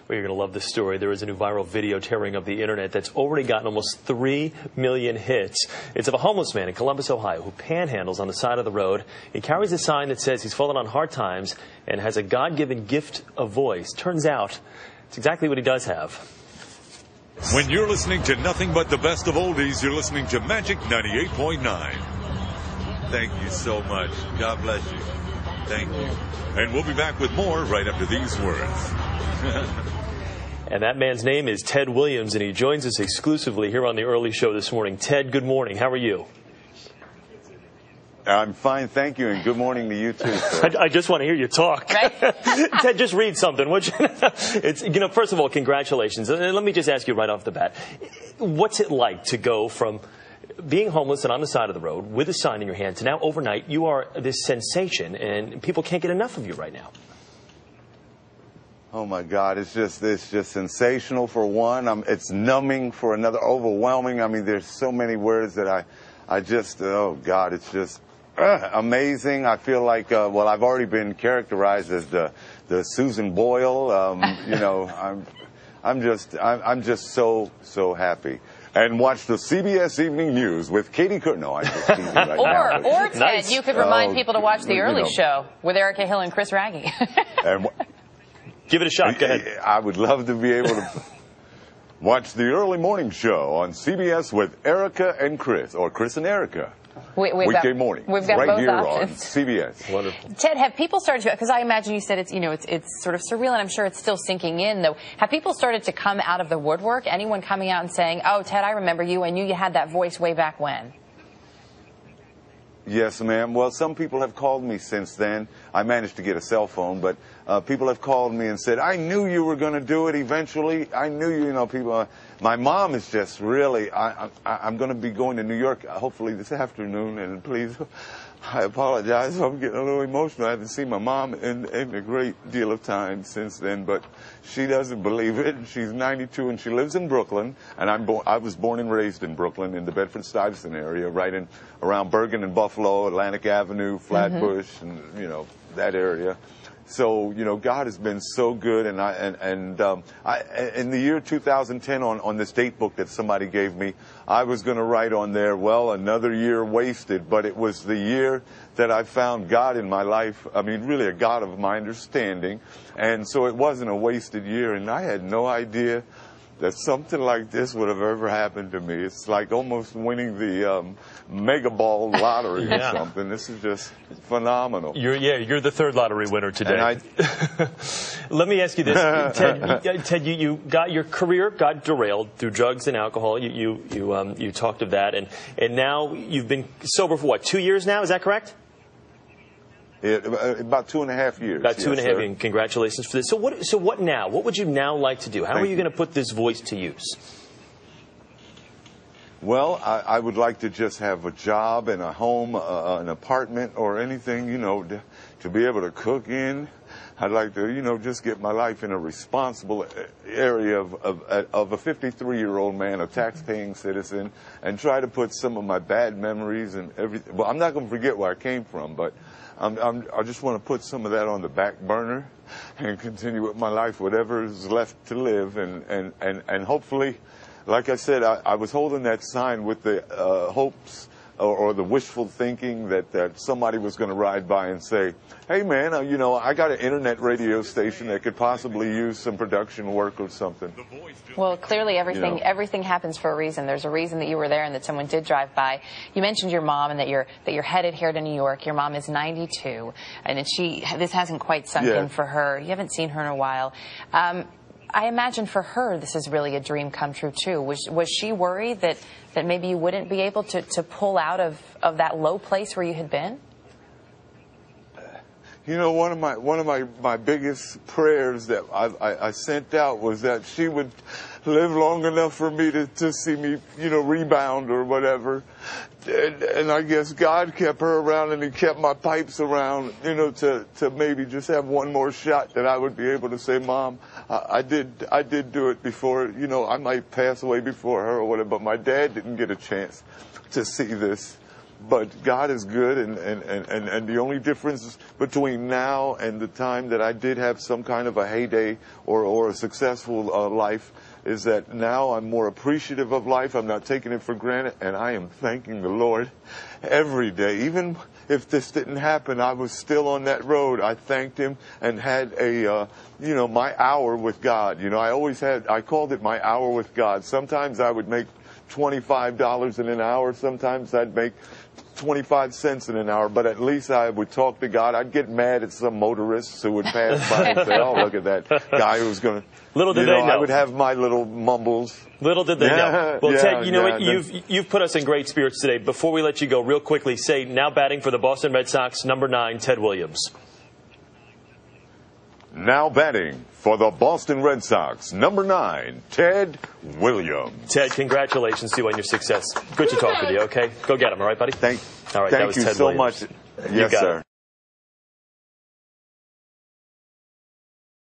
Well, you're going to love this story. There is a new viral video tearing up the internet that's already gotten almost 3 million hits. It's of a homeless man in Columbus, Ohio, who panhandles on the side of the road. He carries a sign that says he's fallen on hard times and has a God-given gift of voice. Turns out it's exactly what he does have. When you're listening to nothing but the best of oldies, you're listening to Magic 98.9. Thank you so much. God bless you. Thank you. And we'll be back with more right after these words. And that man's name is Ted Williams, and he joins us exclusively here on the Early Show this morning. Ted, good morning. How are you? I'm fine, thank you, and good morning to you too, sir. I just want to hear you talk. Right? Ted, just read something, would you? First of all, congratulations. Let me just ask you right off the bat, what's it like to go from being homeless and on the side of the road with a sign in your hand to now overnight you are this sensation and people can't get enough of you right now? Oh my God, it's just sensational for one. It's numbing for another, overwhelming. I mean, there's so many words that I just, oh God, it's just amazing. I feel like, well, I've already been characterized as the Susan Boyle. I'm just so happy. And watch the CBS Evening News with Katie Couric. No, I'm just teasing right now. Or Ted, nice. You could remind people to watch the Early Show with Erica Hill and Chris Raggi. Give it a shot. Go ahead. I would love to be able to watch the early morning show on CBS with Erica and Chris, or Chris and Erica. Weekday morning. We've got right both here options. On CBS. Wonderful. Ted, have people started to, because I imagine you said it's sort of surreal, and I'm sure it's still sinking in, though. Have people started to come out of the woodwork? Anyone coming out and saying, oh, Ted, I remember you. I knew you had that voice way back when. Yes, ma'am. Well, some people have called me since then. I managed to get a cell phone, but people have called me and said, I knew you were going to do it eventually. I knew you, people. My mom is just really, I'm going to be going to New York hopefully this afternoon, and please, I apologize. I'm getting a little emotional. I haven't seen my mom in a great deal of time since then, but she doesn't believe it. She's 92 and she lives in Brooklyn, and I was born and raised in Brooklyn in the Bedford-Stuyvesant area, right in around Bergen and Buffalo, Atlantic Avenue, Flatbush, and that area. So God has been so good, and in the year 2010 on this date book that somebody gave me, I was going to write on there, well, another year wasted, but it was the year that I found God in my life. I mean, really a God of my understanding, and so it wasn't a wasted year, and I had no idea that something like this would have ever happened to me. It's like almost winning the mega ball lottery or something. This is just phenomenal. You're the third lottery winner today. Let me ask you this, Ted. You got your career got derailed through drugs and alcohol. You talked of that, and now you've been sober for what, 2 years now? Is that correct? About 2.5 years. About 2.5 years. And congratulations for this. So what now? What would you now like to do? How are you going to put this voice to use? Well, I would like to just have a job and a home, an apartment, or anything, to be able to cook in. I'd like to, just get my life in a responsible area of a 53-year-old man, a tax-paying citizen, and try to put some of my bad memories and everything. Well, I'm not going to forget where I came from, but I just want to put some of that on the back burner and continue with my life, whatever is left to live, and hopefully, like I said, I was holding that sign with the hopes or the wishful thinking that somebody was going to ride by and say, hey man, I got an internet radio station that could possibly use some production work or something. Well, clearly everything happens for a reason. There's a reason that you were there and that someone did drive by. You mentioned your mom and that you're headed here to New York. Your mom is 92, and this hasn't quite sunk in for her. You haven't seen her in a while. I imagine for her this is really a dream come true too. Was she worried that maybe you wouldn't be able to pull out of that low place where you had been? One of my biggest prayers that I sent out was that she would live long enough for me to see me, rebound or whatever. And I guess God kept her around, and He kept my pipes around, to maybe just have one more shot that I would be able to say, Mom, I did do it before. I might pass away before her or whatever, but my dad didn't get a chance to see this. But God is good, and the only difference between now and the time that I did have some kind of a heyday or a successful life is that now I'm more appreciative of life. I'm not taking it for granted, and I am thanking the Lord every day. Even if this didn't happen, I was still on that road. I thanked Him and had my hour with God. I called it my hour with God. Sometimes I would make $25 in an hour. Sometimes I'd make 25 cents in an hour, but at least I would talk to God. I'd get mad at some motorists who would pass by and say, "Oh, look at that guy who's going to..." Little did they know. I would have my little mumbles. Little did they know. Well, Ted, what? You've put us in great spirits today. Before we let you go, real quickly, say now batting for the Boston Red Sox, number 9, Ted Williams. Now batting for the Boston Red Sox, number 9, Ted Williams. Ted, congratulations to you on your success. Good to talk with you, okay? Go get him, all right, buddy? Thank all right, that you was Ted so Williams. much. Yes, sir.